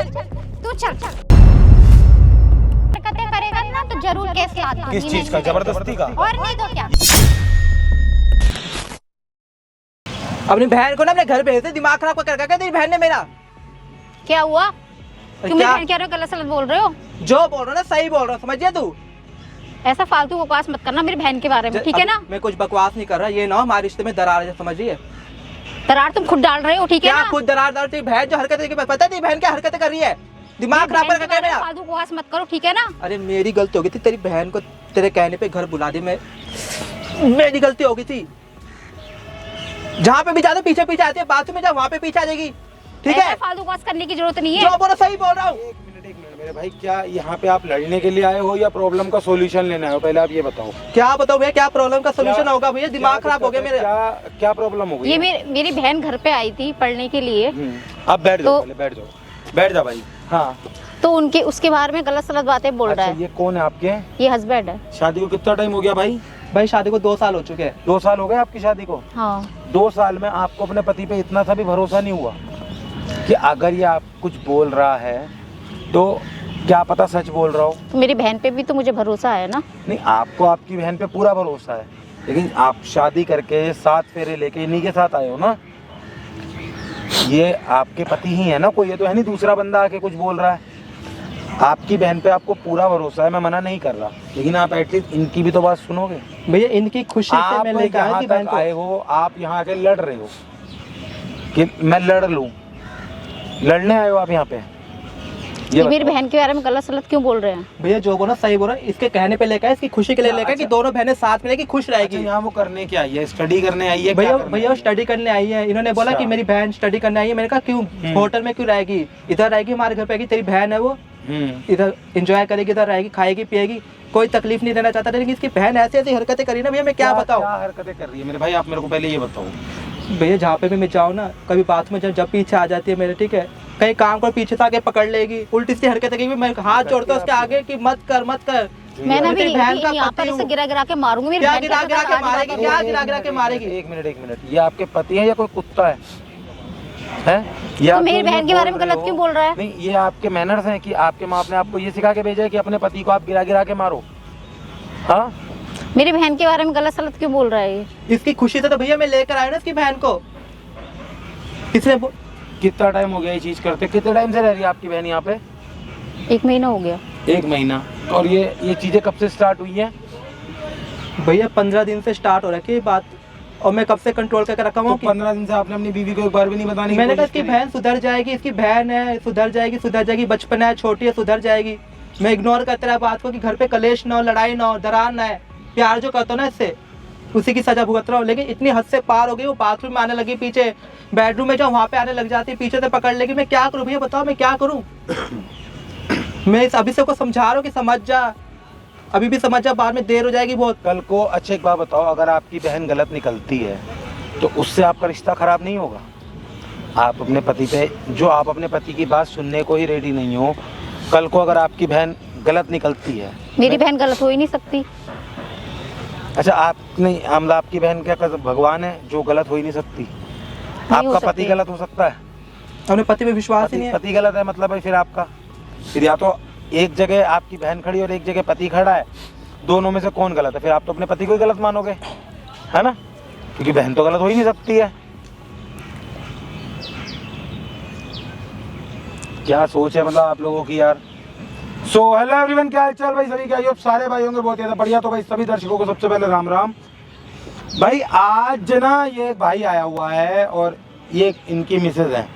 तू चल। हरकतें करेगा ना तो जरूर केस लाता। किस चीज का? जबरदस्ती का? और नहीं तो क्या। अपनी बहन को ना अपने घर भेज दे, दिमाग खराब कर रखा है तेरी बहन ने मेरा। क्या हुआ? तुम क्या? बहन कह रहे हो, गलत सलत बोल रहे हो? जो बोल रहा हूँ ना सही बोल रहा हूँ, समझिए तू। ऐसा फालतू बकवास मत करना मेरी बहन के बारे में, ठीक है ना? मैं कुछ बकवास नहीं कर रहा, ये ना हमारे रिश्ते में दरार है, समझिए। दरार तुम खुद डाल रहे हो, ठीक है क्या ना? खुद दरार डाल? तेरी बहन जो हरकतें, पता है तेरी बहन क्या हरकतें कर रही है? दिमाग खराब कर रखा है मेरा। फालतू बकवास मत करो, ठीक है ना? अरे मेरी गलती हो गई थी, तेरी बहन को तेरे कहने पे घर बुला दी मैं, मेरी गलती हो गई थी। जहाँ पे भी जाते पीछे पीछे आती है, बाथरूम में जा वहाँ पे पीछे आ जाएगी, ठीक है? फालतू बकवास करने की जरूरत नहीं है। जो बोलो सही बोल रहा हूँ। एक मिनट मेरे भाई, क्या यहाँ पे आप लड़ने के लिए आए हो या प्रॉब्लम का सॉल्यूशन लेने आए हो? पहले आप ये बताओ। क्या बताओ भैया, क्या प्रॉब्लम का सोल्यूशन होगा भैया? दिमाग खराब हो गया मेरे। क्या प्रॉब्लम हो गई? ये मेरी बहन घर पे आई थी पढ़ने के लिए। आप बैठ जाओ, तो- पहले बैठ जाओ, बैठ जा भाई। हाँ, तो उसके बारे में गलत सलत बातें बोल रहा अच्छा है। ये कौन है आपके? ये हस्बैंड है। शादी को कितना टाइम हो गया भाई? भाई शादी को 2 साल हो चुके हैं। 2 साल हो गए आपकी शादी को? हाँ। 2 साल में आपको अपने पति पे इतना सा भी भरोसा नहीं हुआ कि अगर ये आप कुछ बोल रहा है तो क्या पता सच बोल रहा हो? तो मेरी बहन पे भी तो मुझे भरोसा है ना। नहीं, आपको आपकी बहन पे पूरा भरोसा है, लेकिन आप शादी करके 7 फेरे लेके इन्हीं के साथ आए हो ना। ये आपके पति ही है ना, कोई ये तो है नहीं दूसरा बंदा आके कुछ बोल रहा है। आपकी बहन पे आपको पूरा भरोसा है, मैं मना नहीं कर रहा, लेकिन आप एटलीस्ट इनकी भी तो बात सुनोगे। भैया इनकी खुशी से आप मैं लेकर आया यहाँ थी बहन तक को। आए हो, आप यहाँ आके लड़ रहे हो कि मैं लड़ लूं, लड़ने आए हो आप यहाँ पे? ये मेरी बताओ। बहन के बारे में गलत सलत क्यों बोल रहे हैं? भैया जो बोला सही बोला, इसके कहने पे लेकर, इसकी खुशी के लिए लेकर कि दोनों बहनें साथ में रहेगी, खुश अच्छा, रहेगी। यहाँ वो करने क्या आई है? स्टडी करने आई है? भैया क्या करने भैया आई है? स्टडी करने आई है, इन्होंने बोला अच्छा। कि मेरी बहन स्टडी करने आई है। मैंने कहा क्यों, होटल में क्यों रहेगी, इधर रहेगी, हमारे घर पे आएगी। तेरी बहन है वो, इधर एंजॉय करेगी, इधर रहेगी, खाएगी पिएगी, कोई तकलीफ नहीं देना चाहता। लेकिन इसकी बहन ऐसी ऐसी हरकतें करी ना भैया, मैं क्या बताऊं। क्या हरकतें कर रही है मेरे भाई? आप मेरे को पहले ये बताओ। भैया जहाँ पे भी मैं जाऊँ ना, कभी बाथरूम में जब पीछे आ जाती है मेरे, ठीक है, कहीं काम कर पीछे से आके पकड़ लेगी, उल्टी सी हरकतें की। मैं हाथ जोड़ता हूँ उसके आगे कि मत कर मत कर। मैं ना तेरी बहन का यहाँ पर पति इसे हूँ। गिरा गिरा के मारूंगी। मेरी क्या बहन गिरा गिरा के आज मारेगी? बात क्या है। गिरा गिरा के मारेगी? एक मिनट, ये आपके पति है या कोई कुत्ता है? तो मेरी बहन के बारे में गलत क्यों बोल रहा है? नहीं, ये आपके मैनर्स हैं कि आपके माँ ने आपको ये सिखा के भेजा है कि अपने पति को आप गिरा गिरा के मारो? हाँ, मेरी बहन के बारे में गलत सलत क्यों बोल रहा है ये? इसकी खुशी से तो भैया मैं लेकर आया ना इसकी बहन को। इसने कितना टाइम हो गया ये चीज करते? कितने टाइम से रह रही है आपकी बहन यहाँ पे? 1 महीना हो गया। 1 महीना। और ये चीजें कब से स्टार्ट हुई है? भैया 15 दिन से स्टार्ट हो रखी है बात, और मैं कब से कंट्रोल करके रखा तो हूँ। 15 दिन से आपने अपनी बीवी को एक बार भी नहीं बताने की मैंने कहा कोशिश इसकी करी? बहन सुधर जाएगी, इसकी बहन है, सुधर जाएगी, बचपन है, छोटी है, सुधर जाएगी। मैं इग्नोर करते रहा बात को कि घर पे कलेश ना हो, लड़ाई ना हो, दरार ना है। प्यार जो करता हूँ ना इससे, उसी की सजा भुगत रहा हूँ। लेकिन इतनी हद से पार हो गई, वो बाथरूम में आने लगी, पीछे बेडरूम में जाओ वहाँ पे आने लग जाती है, पीछे से पकड़ लेगी। मैं क्या करूँ भैया, बताओ मैं क्या करूँ? मैं इस अभी से को समझा रहा हूँ कि समझ जा, अभी भी समझ जा, बाद में देर हो जाएगी बहुत। कल को अच्छा एक बात बताओ, अगर आपकी बहन गलत निकलती है तो उससे आपका रिश्ता खराब नहीं होगा? आप अपने पति पे, जो आप अपने पति की बात सुनने को ही रेडी नहीं हो, कल को अगर आपकी बहन गलत निकलती है। मेरी बहन गलत हो ही नहीं सकती। अच्छा, आप नहीं, मतलब आपकी बहन क्या भगवान है जो गलत हो ही नहीं सकती? हो आपका सकती पति है। गलत हो सकता है? अपने पति पे विश्वास ही नहीं है। पति गलत है मतलब है फिर आपका, फिर या तो एक जगह आपकी बहन खड़ी और एक जगह पति खड़ा है, दोनों में से कौन गलत है? फिर आप तो अपने पति को ही गलत मानोगे, है ना? क्योंकि बहन तो गलत हो ही नहीं सकती है। क्या सोच है मतलब आप लोगों की यार। सो हेलो एवरीवन, क्या हालचाल भाई सभी? क्या सारे भाई होंगे बहुत ज़्यादा बढ़िया। तो भाई सभी दर्शकों को सबसे पहले राम राम। भाई आज ना ये भाई आया हुआ है और ये इनकी मिसेज है।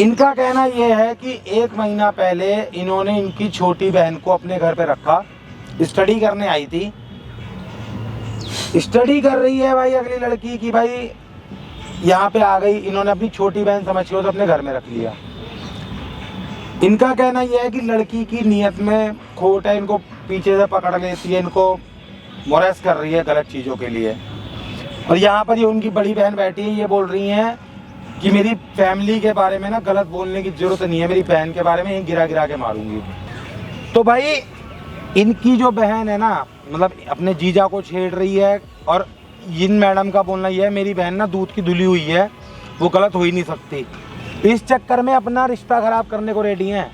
इनका कहना ये है कि 1 महीना पहले इन्होंने इनकी छोटी बहन को अपने घर पे रखा, स्टडी करने आई थी, स्टडी कर रही है भाई अगली लड़की की, भाई यहाँ पे आ गई, इन्होंने अपनी छोटी बहन समझ के उसे अपने घर में रख लिया। इनका कहना यह है कि लड़की की नीयत में खोट है, इनको पीछे से पकड़ लेती है, इनको मोरेस कर रही है गलत चीज़ों के लिए। और यहाँ पर ये उनकी बड़ी बहन बैठी है, ये बोल रही हैं कि मेरी फैमिली के बारे में ना गलत बोलने की ज़रूरत नहीं है, मेरी बहन के बारे में ही गिरा गिरा के मारूंगी। तो भाई इनकी जो बहन है ना, मतलब अपने जीजा को छेड़ रही है, और इन मैडम का बोलना यह है मेरी बहन ना दूध की धुली हुई है, वो गलत हो ही नहीं सकती। इस चक्कर में अपना रिश्ता खराब करने को रेडी हैं।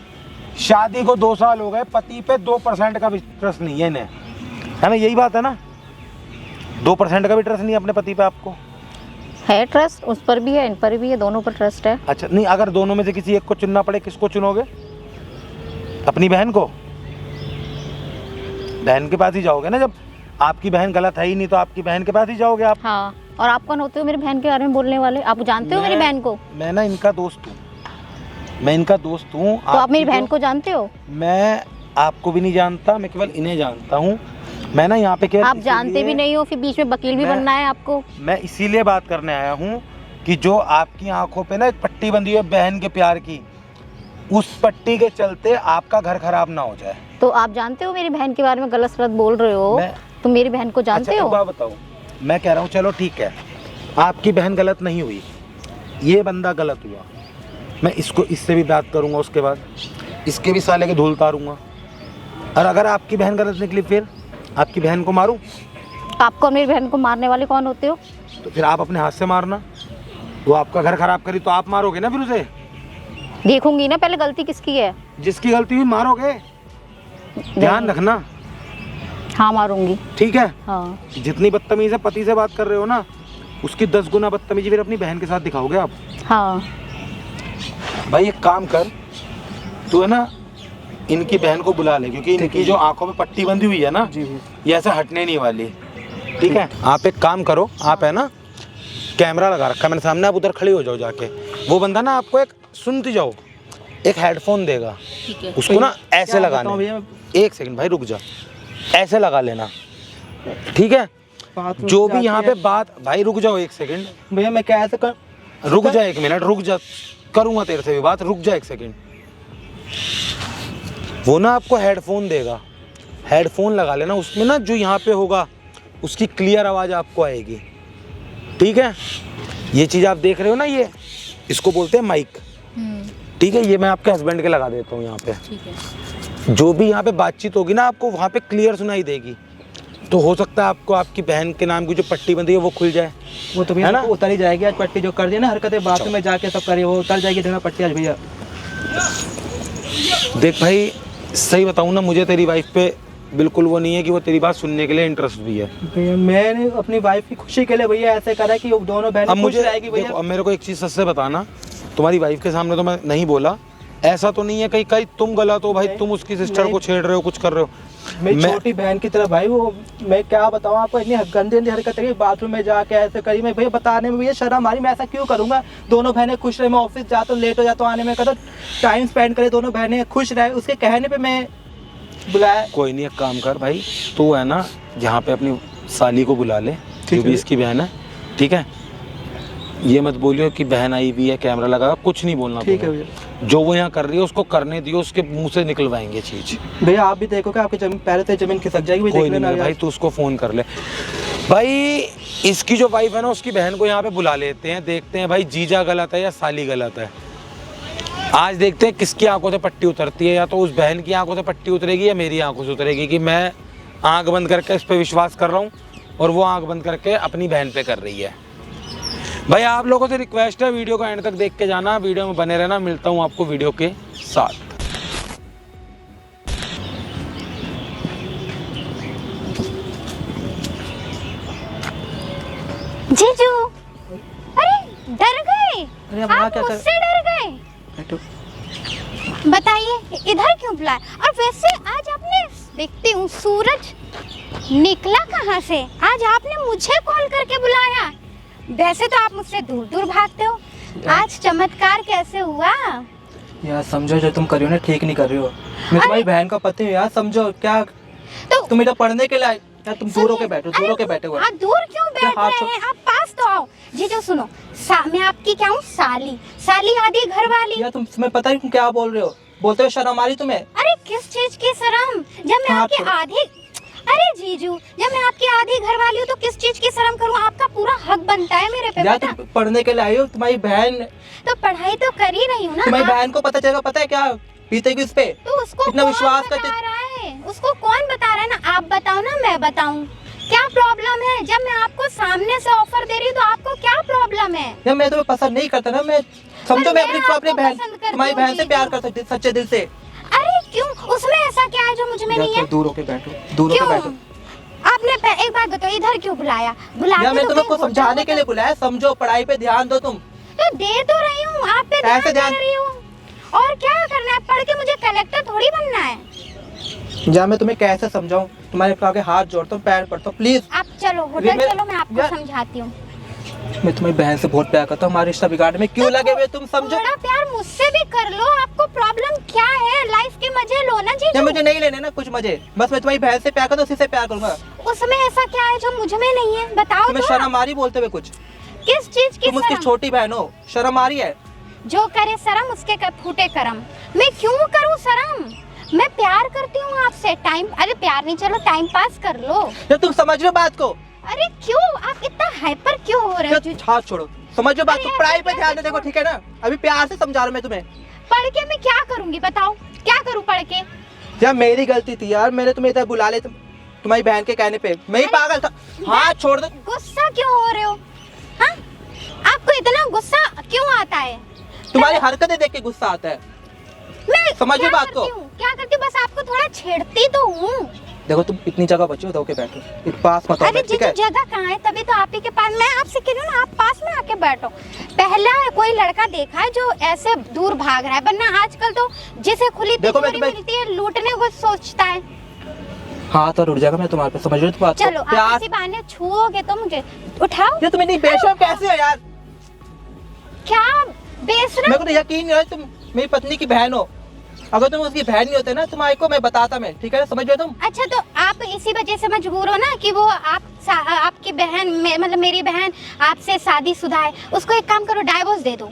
शादी को 2 साल हो गए, पति पे 2% का भी ट्रस्ट नहीं है इन्हें, है ना? यही बात है ना, 2% का भी ट्रस्ट नहीं है अपने पति पे आपको? है ट्रस्ट, उस पर भी है, इन पर भी है, दोनों पर ट्रस्ट है। अच्छा, नहीं, अगर दोनों में से किसी एक को चुनना पड़े, किसको चुनोगे? अपनी बहन को? बहन के पास ही जाओगे ना, जब आपकी बहन गलत है ही नहीं तो आपकी बहन के पास ही जाओगे आप। हाँ, और आप कौन होते हो मेरी बहन के बारे में बोलने वाले? आप जानते हो मेरी बहन को? मैं ना इनका दोस्त हूँ, मैं इनका दोस्त हूँ। तो आप मेरी बहन को जानते हो? मैं आपको भी नहीं जानता, मैं केवल इन्हें जानता हूँ। मैं ना यहाँ पे केवल आप जानते भी नहीं हो, फिर बीच में वकील भी बनना है आपको। मैं इसीलिए बात करने आया हूँ कि जो आपकी आंखों पे ना एक पट्टी बंधी हुई है बहन के प्यार की, उस पट्टी के चलते आपका घर खराब ना हो जाए। तो आप जानते हो मेरी बहन के बारे में गलत सलत बोल रहे हो? तुम मेरी बहन को जानते हो? एक बात बताओ, मैं कह रहा हूँ चलो ठीक है, आपकी बहन गलत नहीं हुई, ये बंदा गलत हुआ, मैं इसको इससे भी बात करूँगा, उसके बाद इसके भी साले के धूल उतारूँगा। और अगर आपकी बहन गलत निकली फिर आपकी बहन को मारूं? आपको मेरी बहन को मारने वाले कौन होते हो? तो फिर आप अपने हाथ से मारना, वो आपका घर खराब करी तो आप मारोगे ना फिर उसे? देखूंगी ना पहले गलती किसकी है। जिसकी गलती हुई मारोगे, ध्यान रखना। हाँ मारूंगी। ठीक है? हाँ। जितनी बदतमीजी से पति से बात कर रहे हो ना, उसकी 10 गुना बदतमीजी फिर अपनी बहन के साथ दिखाओगे आप। हाँ भाई एक काम कर, तू है ना इनकी बहन को बुला ले, क्योंकि इनकी जो आंखों में पट्टी बंधी हुई है ना, ये ऐसे हटने नहीं वाली। ठीक है? आप एक काम करो, आप है ना कैमरा लगा रखा है मैंने सामने, आप उधर खड़े हो जाओ जाके। वो बंदा ना आपको एक सुनती जाओ, एक हेडफोन देगा, उसको ना ऐसे लगाना। एक सेकंड भाई रुक जा, ऐसे लगा लेना, ठीक है? जो भी यहाँ पे बात, भाई रुक जाओ एक सेकंड भैया, मैं क्या ऐसे कर, रुक जा 1 मिनट, रुक जा, करूँगा तेरे से भी बात, रुक जा 1 सेकंड। वो ना आपको हेडफोन देगा, हेडफोन लगा लेना, उसमें ना जो यहाँ पे होगा उसकी क्लियर आवाज़ आपको आएगी। ठीक है? ये चीज़ आप देख रहे हो ना, ये इसको बोलते हैं माइक। ठीक है? ये मैं आपके हस्बैंड के लगा देता हूँ यहाँ पे। ठीक है। जो भी यहाँ पे बातचीत होगी ना, आपको वहाँ पे क्लियर सुनाई देगी। तो हो सकता है आपको आपकी बहन के नाम की जो पट्टी बंधी है वो खुल जाए। वो तो भैया उतर ही जाएगी आज, पट्टी जो कर दी ना हरकतें बाथरूम में जाके सब करी, वो उतर जाएगी देना पट्टी आज भैया। देख भाई सही बताऊँ ना, मुझे तेरी वाइफ पे बिल्कुल वो नहीं है कि वो तेरी बात सुनने के लिए इंटरेस्ट भी है। भैया मैंने अपनी वाइफ की खुशी के लिए भैया ऐसे करा कि वो दोनों बहनें खुश रहेगी भैया। अब मेरे को एक चीज़ सच से बताना, तुम्हारी वाइफ के सामने तो मैं नहीं बोला, ऐसा तो नहीं है कहीं कहीं तुम गलत हो भाई, तुम उसकी सिस्टर को छेड़ रहे हो, कुछ कर रहे हो। मेरी छोटी बहन की तरह भाई, वो मैं क्या बताऊँ आपको, इतनी गंदी हरकत है, बाथरूम में जाके ऐसे करी। मैं भैया बताने में भैया शर्म आ रही, मैं ऐसा क्यों करूँगा? दोनों बहनें खुश रहे, मैं ऑफिस जाता हूँ लेट हो जाता हूँ, आने में कहता टाइम स्पेंड करे, दोनों बहनें खुश रहे, उसके कहने पर मैं बुलाया। कोई नहीं, एक काम कर भाई, तू है ना यहाँ पे अपनी साली को बुला ले, जो भी इसकी बहन है। ठीक है? ये मत बोलियो कि बहन आई हुई है कैमरा लगा, कुछ नहीं बोलना। ठीक है भैया, जो वो यहाँ कर रही है उसको करने दियो, उसके मुंह से निकलवाएंगे चीज। भैया आप भी देखोगे आपकी जमीन पैरों से जमीन खिसक जाएगी। कोई नहीं भाई, तू उसको फोन कर ले। भाई इसकी जो वाइफ है ना, उसकी बहन को यहाँ पे बुला लेते हैं, देखते हैं भाई जीजा गलत है या साली गलत है। आज देखते हैं किसकी आंखों से पट्टी उतरती है, या तो उस बहन की आंखों से पट्टी उतरेगी या मेरी आंखों से उतरेगी, कि मैं आंख बंद करके इस पर विश्वास कर रहा हूँ और वो आंख बंद करके अपनी बहन पे कर रही है। भाई आप लोगों से रिक्वेस्ट है, वीडियो को एंड तक देख के जाना, वीडियो में बने रहना। मिलता हूँ आपको वीडियो के साथ। जीजू, अरे डर गए? अरे अब आप क्या कर, मुझसे डर गए? बताइए इधर क्यों बुलाया? और वैसे आज आपने, देखती हूँ सूरज निकला कहाँ से, आज आपने मुझे कॉल करके बुलाया? वैसे तो आप मुझसे दूर दूर भागते हो, आज चमत्कार कैसे हुआ? यार समझो, जो तुम कर रही हो ना ठीक नहीं कर रही हो। मैं तुम्हारी बहन का पति हूँ यार, समझो। क्या तो तुम इधर पढ़ने के लिए यार, तुम दूर होके बैठो, दूर होके बैठे हुए। आप दूर क्यों बैठ रहे हैं? आप पास तो आओ। जीजू सुनो, मैं आपकी क्या हूँ? साली आदि घर वाली। यार तुम्हें पता है तुम क्या बोल रहे हो? बोलते हो शर्म आ रही तुम्हें? अरे किस चीज की शर्म? जब मैं आपकी आधी, अरे जीजू जब मैं आपकी आधी घर वाली हूँ तो किस चीज की शर्म करूँ? आपका पूरा हक बनता है मेरे पे। यार तुम पढ़ने के लिए आई हो, तुम्हारी बहन तो पढ़ाई तो कर ही रही हूँ ना। तुम्हारी बहन को पता चलेगा, पता है क्या बीतेगी उस पे? तो उसको इतना विश्वास बता रहा है? उसको कौन बता रहा है? ना आप बताओ ना मैं बताऊं? क्या प्रॉब्लम है? जब मैं आपको सामने से ऑफर दे रही हूँ तो आपको क्या प्रॉब्लम है? यार मैं तुम्हें पसंद नहीं करता ना, मैं समझो, मैं अपनी आपको अपनी बहन, पसंद करती तुम्हारी हूँ, बहन से जीजू। प्यार कर सकती सच्चे दिल से। अरे क्यों, उसमें ऐसा क्या है जो मुझ में नहीं है? दूर होके बैठो, दूर होके क्यों? बैठो। आपने एक बात बताओ, इधर क्यों बुलाया? बुलाते या मैं तो तुम्हें कहीं को समझाने के लिए बुलाया, समझो, पढ़ाई पे ध्यान दो तुम। तो दे तो रही हूँ, आप पे कैसे ध्यान ध्यान? दे रही हूँ। और क्या करना है, पढ़ के मुझे कलेक्टर थोड़ी बनना है। या मैं तुम्हें कैसे समझाऊं, तुम्हारे आगे हाथ जोड़ता हूँ, पैर पड़ता हूँ, प्लीज। आप चलो होटल मैं- चलो, मैं आपको या- समझाती हूँ। मैं तुम्हारी बहन से बहुत प्यार करता हूँ, हमारा रिश्ता बिगाड़ने में क्यों लगे हुए तुम, समझो। थोड़ा प्यार मुझसे भी कर लो, आपको प्रॉब्लम क्या है? लाइफ के मजे लो ना या जीजू। मुझे नहीं लेने ना कुछ मजे, बस मैं तुम्हारी बहन से प्यार करता हूँ, उसी से प्यार करूंगा। उसमें ऐसा क्या है जो मुझ में नहीं है, बताओ तुम्हें तो। शर्म आ रही बोलते हुए कुछ? किस चीज की तुम उसकी शर्म? छोटी बहन हो, शर्म आ रही है? जो करे शर्म उसके फूटे करम। मैं क्यों करूँ शर्म? मैं प्यार करती हूँ आपसे। टाइम, अरे प्यार नहीं, चलो टाइम पास कर लो। या तुम समझ रहे हो बात को? अरे क्यों आप इतना हाइपर क्यों हो रहे हो? या हाथ छोड़ो, समझो बात को, अरे पढ़ाई ऐसे पे ध्यान दे, कैसे देखो ठीक है ना, अभी प्यार से समझा रहा हूं मैं तुम्हें। पढ़ के मैं क्या करूंगी बताओ, क्या करूँ पढ़ के? यार मेरी गलती थी यार, मैंने तुम्हें इधर बुला ले तुम्हारी बहन के कहने पे, मैं ही पागल था। हाथ छोड़ दो। गुस्सा क्यों हो रहे हो? हाँ, आपको इतना गुस्सा क्यों आता है? तुम्हारी हरकतें देख के गुस्सा आता है। मैं समझ क्या में बात करती को? हूँ? क्या करती हूँ? बस आपको थोड़ा छेड़ती तो हूँ। देखो तुम इतनी जगह बचो, धो के बैठो, एक पास मत आओ, अरे ठीक है? जगह कहाँ है? तभी तो आप ही के पास, मैं आपसे कह रही हूँ ना, आप पास में आके बैठो। पहला कोई लड़का देखा है जो ऐसे दूर भाग रहा है, वरना आजकल तो जिसे खुली देखो मैं तिजोरी तुम्हें- मिलती है लूटने को सोचता है। हाथ और उड़ जाएगा मैं तुम्हारे पे, समझ रहे हो बात को? चलो आप प्यार। इसी बहाने छुओगे तो मुझे उठाओ। ये तुम इतनी बेशर्म कैसे हो यार? क्या बेशरम? मेरे को तो यकीन नहीं हो तुम मेरी पत्नी की बहन हो। अगर तुम उसकी बहन नहीं होते ना, तुम्हारे को मैं बताता, मैं ठीक है, समझ रहे हो तुम? अच्छा तो आप इसी वजह से मजबूर हो ना कि वो आपकी बहन मतलब मेरी बहन आपसे शादीशुदा है, उसको एक काम करो, डाइवोर्स दे दो।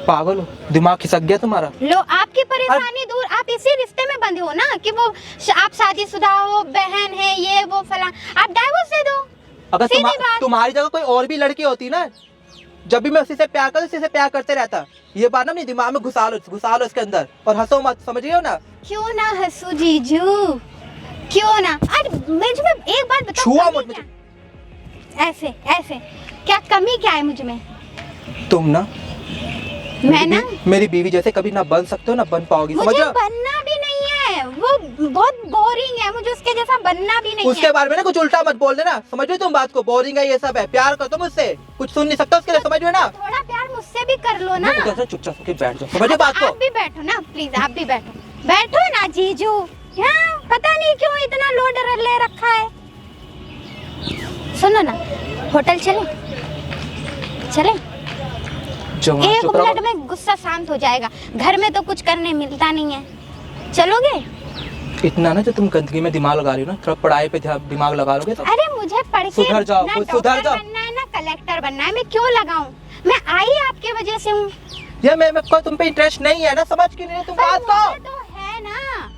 पागल हो, दिमाग खिसक गया तुम्हारा। लो आपकी परेशानी दूर, आप इसी रिश्ते में बंधे हो ना कि वो आप शादीशुदा हो, बहन है, ये वो फला, आप डाइवोर्स दे दो। अगर सीधी बात। तुम्हारी जगह कोई और भी लड़की होती ना, जब भी मैं उसी से प्यार करता, उसी से प्यार करते रहता। ये बात ना अपने दिमाग में घुसा लो इसके अंदर, और हंसो मत, समझ रही हो ना? क्यों ना हंसू जीजू, क्यों ना? अरे मुझे एक बात बताओ, छुआ कमी मत क्या? ऐसे ऐसे क्या कमी क्या है मुझ में? तुम ना मैं ना मेरी बीवी जैसे कभी ना बन सकते हो ना बन पाओगी, समझ मुझे रहे हो? बनना भी नहीं है, वो बहुत बोरिंग है, मुझे उसके जैसा बनना भी नहीं उसके है। बारे में ना कुछ उल्टा मत बोल देना, समझ रहे हो तुम बात को? बोरिंग है ये सब है, प्यार कर तुम मुझसे, कुछ सुन नहीं सकता उसके लिए, समझ रहे हो ना? थोड़ा प्यार मुझसे भी कर लो ना। मैं चुपचाप होके बैठ जाओ, समझ रहे हो बात को? आप भी बैठो ना प्लीज, आप भी बैठो, बैठो ना जीजू। हाँ, पता नहीं क्यों इतना लोड ले रखा है। सुनो ना, होटल चले? जवान एक चुप रहो। मिनट में गुस्सा शांत हो जाएगा, घर में तो कुछ करने मिलता नहीं है। चलोगे? इतना ना जो तुम गंदगी में दिमाग लगा रही हो ना, थोड़ा पढ़ाई पे दिमाग लगा लोगे तो अरे मुझे पढ़ के सुधर जाओ, ना खुद डॉक्टर सुधर जाओ। बनना है ना कलेक्टर बनना है, मैं क्यों लगाऊं? मैं आई आपके वजह से हूँ। ये मेरे को तुम पे इंटरेस्ट नहीं है ना, समझ क्यों नहीं रहे तुम बात को? मुझे तो है ना।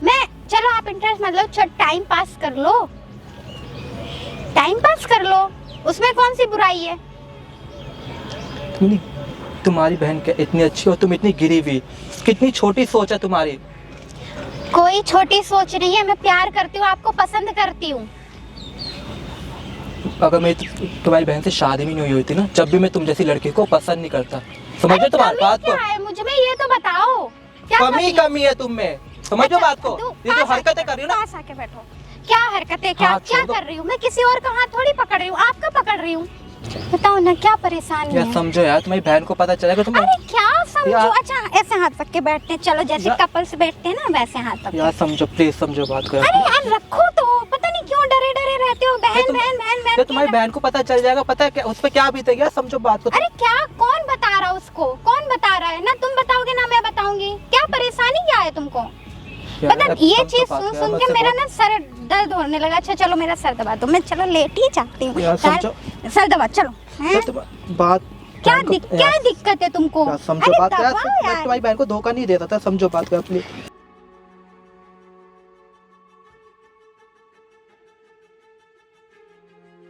मैं, चलो आप इंटरेस्ट मतलब टाइम पास कर लो, टाइम पास कर लो, उसमें कौन सी बुराई है? तुम्हारी बहन क्या इतनी अच्छी हो, तुम इतनी गिरी हुई, कितनी छोटी सोच है तुम्हारी। कोई छोटी सोच नहीं है, मैं प्यार करती हूँ, आपको पसंद करती हूँ। अगर मैं तुम्हारी बहन से शादी भी नहीं हुई होती ना, जब भी मैं तुम जैसी लड़की को पसंद नहीं करता, समझ रहे हो तुम्हारी कमी बात को? क्या है मुझ में, ये तो बताओ, क्या कमी है तुम में, समझ रहे हो बात को? तो ये जो पास हरकतें आके- कर रही हो ना, पास आके बैठो। क्या हरकतें, क्या हाथ क्या छोड़ दो। कर रही हूँ मैं? किसी और का हाथ थोड़ी पकड़ रही हूँ, आपका पकड़ रही हूँ। बताओ ना क्या परेशानी यार है? समझो यार, तुम्हारी बहन को पता चलेगा तुम। अरे क्या समझो? यार- अच्छा ऐसे हाथ पक के बैठते हैं, चलो जैसे यार- कपल्स बैठते हैं ना वैसे हाथ पक। यार समझो, प्लीज समझो बात को यार। अरे यार रखो तो, पता नहीं क्यों डरे डरे रहते हो, बहन तुम- बहन बहन ये बहन तुम्हारी के- बहन को पता चल जाएगा, पता है क्या उस पर क्या बीतेगा, समझो बात को। अरे क्या, कौन बता रहा है उसको? कौन बता रहा है? ना तुम बताओगे ना मैं बताऊंगी। क्या परेशानी क्या है तुमको? यार, पता ये समझो चीज बात सुन को यार, सुन के मुझसे मेरा बहुत- ना सर दर्द होने लगा। अच्छा चलो मेरा सर दबा दो, मैं चलो लेट ही जाती हूँ। यार, समझो। सर दबा चलो। हैं? बात क्या बहन को- क्या यार, दिक्कत है तुमको? यार समझो अरे बात को यार, दबाओ मैं यार। तुम्हारी बहन को धोखा नहीं देता था, समझो बात को प्लीज।